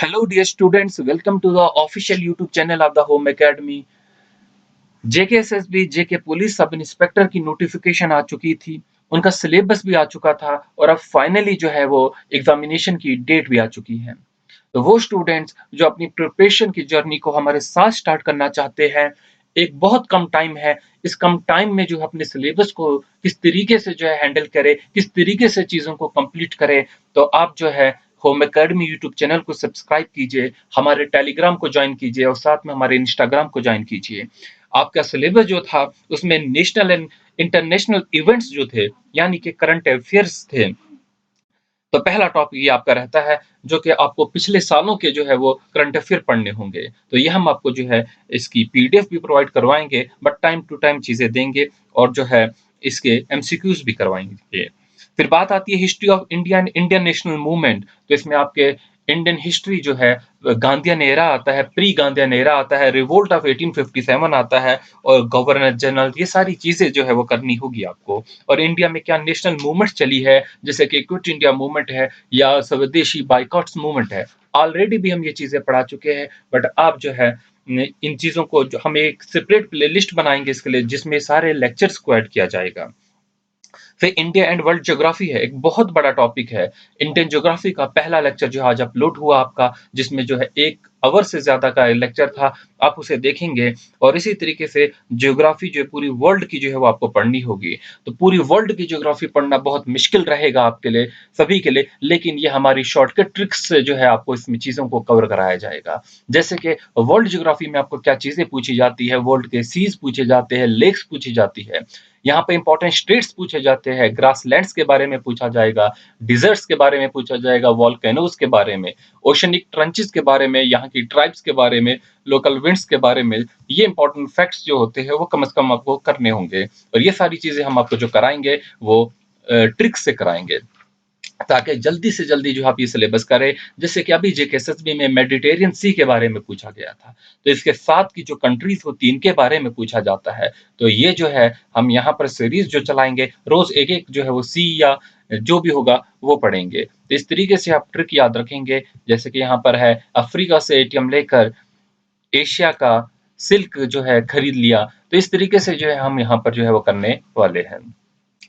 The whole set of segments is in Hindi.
Hello, dear students. Welcome to the official YouTube channel of the Home Academy. JKSSB JK police sub inspector की नोटिफिकेशन आ चुकी थी, उनका सिलेबस भी आ चुका था और अब फाइनली जो है वो एग्जामिनेशन की डेट भी आ चुकी है। तो वो स्टूडेंट्स जो अपनी प्रिपरेशन की जर्नी को हमारे साथ स्टार्ट करना चाहते हैं, एक बहुत कम टाइम है। इस कम टाइम में जो है अपने सिलेबस को किस तरीके से जो है हैंडल करे, किस तरीके से चीज़ों को कंप्लीट करे, तो आप जो है होम एकेडमी यूट्यूब चैनल को सब्सक्राइब कीजिए, हमारे टेलीग्राम को ज्वाइन कीजिए और साथ में हमारे इंस्टाग्राम को ज्वाइन कीजिए। आपका सिलेबस जो था उसमें नेशनल एंड इंटरनेशनल इवेंट्स जो थे, यानी कि करंट अफेयर्स थे। तो पहला टॉपिक ये आपका रहता है जो कि आपको पिछले सालों के जो है वो करंट अफेयर पढ़ने होंगे। तो ये हम आपको जो है इसकी पीडीएफ भी प्रोवाइड करवाएंगे, बट टाइम टू टाइम चीज़ें देंगे और जो है इसके एमसीक्यूज भी करवाएंगे। फिर बात आती है history of India and Indian national movement. तो इसमें आपके इंडियन हिस्ट्री जो है गांधीयन एरा आता है, प्री गांधीयन एरा आता है, रिवोल्ट ऑफ 1857 आता है और गवर्नर जनरल, ये सारी चीज़ें जो है वो करनी होगी आपको। और इंडिया में क्या नेशनल मूवमेंट चली है, जैसे कि क्विट इंडिया मूवमेंट है या स्वदेशी बाइकॉट्स मूवमेंट है, ऑलरेडी भी हम ये चीज़ें पढ़ा चुके हैं। बट आप जो है इन चीज़ों को जो हम एक सेपरेट प्लेलिस्ट बनाएंगे इसके लिए, जिसमें सारे लेक्चर्स को ऐड किया जाएगा। फिर इंडिया एंड वर्ल्ड ज्योग्राफी है, एक बहुत बड़ा टॉपिक है। इंडियन ज्योग्राफी का पहला लेक्चर जो आज अपलोड हुआ आपका, जिसमें जो है 1 आवर से ज़्यादा का लेक्चर था, आप उसे देखेंगे। और इसी तरीके से ज्योग्राफी जो है पूरी वर्ल्ड की जो है वो आपको पढ़नी होगी। तो पूरी वर्ल्ड की ज्योग्राफी पढ़ना बहुत मुश्किल रहेगा आपके लिए, सभी के लिए, लेकिन ये हमारी शॉर्टकट ट्रिक्स से जो है आपको इसमें चीज़ों को कवर कराया जाएगा। जैसे कि वर्ल्ड ज्योग्राफी में आपको क्या चीज़ें पूछी जाती है, वर्ल्ड के सीज़ पूछे जाते हैं, लेक्स पूछी जाती है। यहाँ पे इंपॉर्टेंट स्टेट्स पूछे जाते हैं, ग्रासलैंड्स के बारे में पूछा जाएगा, डिजर्ट्स के बारे में पूछा जाएगा, वॉल्केनोज के बारे में, ओशनिक ट्रंचेस के बारे में, यहाँ की ट्राइब्स के बारे में, लोकल विंड्स के बारे में। ये इंपॉर्टेंट फैक्ट्स जो होते हैं वो कम से कम आपको करने होंगे और ये सारी चीजें हम आपको जो कराएंगे वो ट्रिक से कराएंगे, ताकि जल्दी से जल्दी जो आप ये सिलेबस करें। जैसे कि अभी जेकेएसएसबी में मेडिटेरियन सी के बारे में पूछा गया था, तो इसके साथ की जो कंट्रीज होती है इनके बारे में पूछा जाता है। तो ये जो है हम यहाँ पर सीरीज जो चलाएंगे, रोज एक एक जो है वो सी या जो भी होगा वो पढ़ेंगे। तो इस तरीके से आप ट्रिक याद रखेंगे। जैसे कि यहाँ पर है, अफ्रीका से एटीएम लेकर एशिया का सिल्क जो है खरीद लिया। तो इस तरीके से जो है हम यहाँ पर जो है वो करने वाले हैं।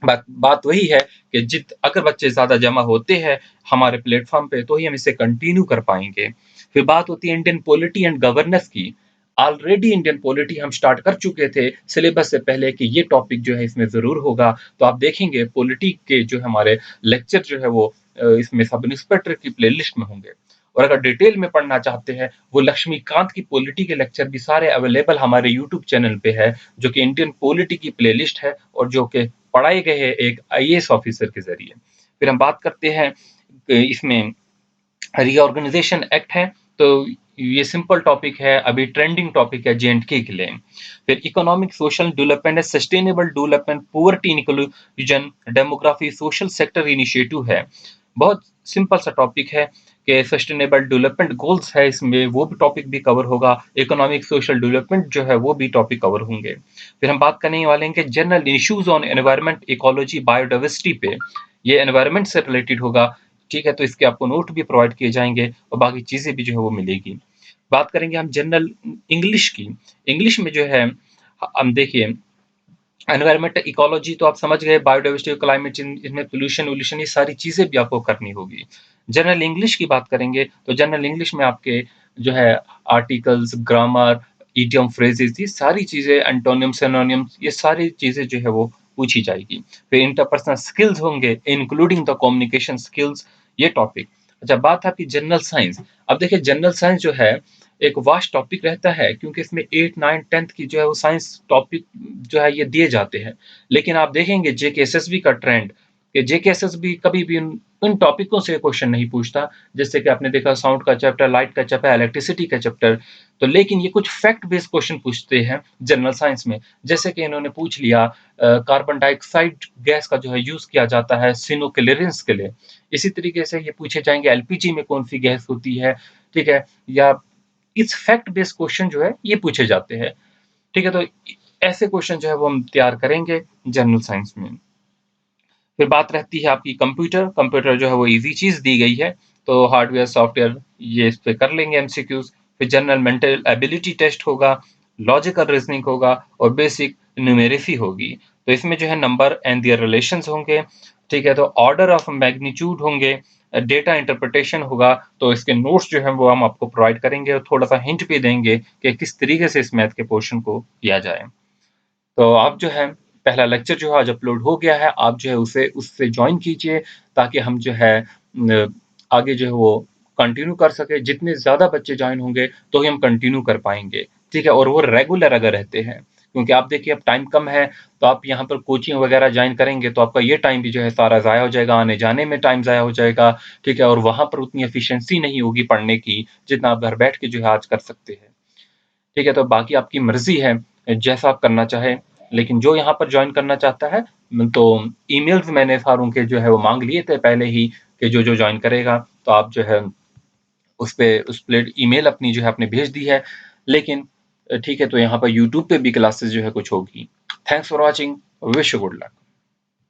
बात बात वही है कि जित अगर बच्चे ज़्यादा जमा होते हैं हमारे प्लेटफ़ॉर्म पे, तो ही हम इसे कंटिन्यू कर पाएँगे। फिर बात होती है इंडियन पॉलिटी एंड गवर्नेंस की। ऑलरेडी इंडियन पॉलिटी हम स्टार्ट कर चुके थे सिलेबस से पहले कि ये टॉपिक जो है इसमें ज़रूर होगा। तो आप देखेंगे पॉलिटी के जो हमारे लेक्चर जो है वो इसमें सब इंस्पेक्टर की प्लेलिस्ट में होंगे। और अगर डिटेल में पढ़ना चाहते हैं, वो लक्ष्मीकांत की पॉलिटी के लेक्चर भी सारे अवेलेबल हमारे यूट्यूब चैनल पे है, जो कि इंडियन पॉलिटी की प्लेलिस्ट है और जो कि पढ़ाए गए हैं एक आईएएस ऑफिसर के ज़रिए। फिर हम बात करते हैं इसमें रीऑर्गेनाइजेशन एक्ट है, तो ये सिंपल टॉपिक है, अभी ट्रेंडिंग टॉपिक है जेएंडके के लिए। फिर इकोनॉमिक सोशल डेवलपमेंट है, sustainable development, poverty inclusion, demography, social sector initiative है। बहुत सिंपल सा टॉपिक है कि सस्टेनेबल डेवलपमेंट गोल्स है, इसमें वो भी टॉपिक भी कवर होगा, इकोनॉमिक सोशल डेवलपमेंट जो है वो भी टॉपिक कवर होंगे। फिर हम बात करने वाले हैं कि general issues on environment, ecology, biodiversity पे, ये एनवायरनमेंट से रिलेटेड होगा। ठीक है, तो इसके आपको नोट भी प्रोवाइड किए जाएंगे और बाकी चीज़ें भी जो है वो मिलेगी। बात करेंगे हम जनरल इंग्लिश की। इंग्लिश में जो है हम देखिए, एनवायरमेंट इकोलॉजी तो आप समझ गए, बायोडाइवर्सिटी, क्लाइमेट चेंज, इसमें पोल्यूशन वोल्यूशन ये सारी चीज़ें भी आपको करनी होगी। जनरल इंग्लिश की बात करेंगे तो जनरल इंग्लिश में आपके जो है आर्टिकल्स, ग्रामर, इडियम, फ्रेजेस, ये सारी चीज़ें, एंटोनिम, सिनोनिम्स, ये सारी चीज़ें जो है वो पूछी जाएगी। फिर इंटरपर्सनल स्किल्स होंगे इंक्लूडिंग द कम्युनिकेशन स्किल्स, ये टॉपिक। अच्छा, बात है आपकी जनरल साइंस। अब देखिए जनरल साइंस जो है एक वास्ट टॉपिक रहता है, क्योंकि इसमें 8, 9, 10th की जो है वो साइंस टॉपिक जो है ये दिए जाते हैं। लेकिन आप देखेंगे जेकेएसएसबी का ट्रेंड, कि जेकेएसएसबी कभी भी उन टॉपिकों से क्वेश्चन नहीं पूछता। जैसे कि आपने देखा साउंड का चैप्टर, लाइट का चैप्टर, इलेक्ट्रिसिटी का चैप्टर। तो लेकिन ये कुछ फैक्ट बेस्ड क्वेश्चन पूछते हैं जनरल साइंस में। जैसे कि इन्होंने पूछ लिया कार्बन डाइऑक्साइड गैस का जो है यूज किया जाता है सिनो क्लियरेंस के लिए। इसी तरीके से ये पूछे जाएंगे एलपीजी में कौन सी गैस होती है। ठीक है, या इस फैक्ट बेस्ड क्वेश्चन जो है ये पूछे जाते हैं। ठीक है, तो ऐसे क्वेश्चन जो है वो हम तैयार करेंगे जनरल साइंस में। फिर बात रहती है आपकी कंप्यूटर। कंप्यूटर जो है वो इजी चीज दी गई है, तो हार्डवेयर, सॉफ्टवेयर ये इस पे कर लेंगे एमसीक्यूज़। फिर जनरल मेंटल एबिलिटी टेस्ट होगा, लॉजिकल रीजनिंग होगा और बेसिक न्यूमेरेसी होगी। तो इसमें जो है नंबर एंड देयर रिलेशंस होंगे, ठीक है? तो ऑर्डर ऑफ मैग्नीट्यूड होंगे, डेटा इंटरप्रिटेशन होगा। तो इसके नोट्स जो हैं वो हम आपको प्रोवाइड करेंगे और थोड़ा-सा हिंट भी देंगे कि किस तरीके से इस मैथ के पोर्शन को किया जाए। तो आप जो है पहला लेक्चर जो है आज अपलोड हो गया है, आप जो है उसे उससे जॉइन कीजिए ताकि हम जो है आगे जो है वो कंटिन्यू कर सकें। जितने ज़्यादा बच्चे जॉइन होंगे तो ही हम कंटिन्यू कर पाएँगे, ठीक है? और वो रेगुलर अगर रहते हैं, क्योंकि आप देखिए अब टाइम कम है, तो आप यहाँ पर कोचिंग वगैरह जॉइन करेंगे तो आपका ये टाइम भी जो है सारा ज़ाया हो जाएगा, आने-जाने में टाइम ज़ाया हो जाएगा, ठीक है? और वहाँ पर उतनी एफिशिएंसी नहीं होगी पढ़ने की, जितना आप घर बैठ के जो है आज कर सकते हैं। ठीक है, तो बाकी आपकी मर्ज़ी है, जैसा आप करना चाहें। लेकिन जो यहाँ पर जॉइन करना चाहता है तो ईमेल्स मैंने सारों के जो है वो माँग लिए थे पहले ही कि जो-जो जॉइन करेगा, तो आप जो है उस पे ईमेल अपनी जो है आपने भेज दी है। लेकिन ठीक है, तो यहाँ पर यूट्यूब पे भी क्लासेस जो है कुछ होगी। Thanks for watching, wish you good luck.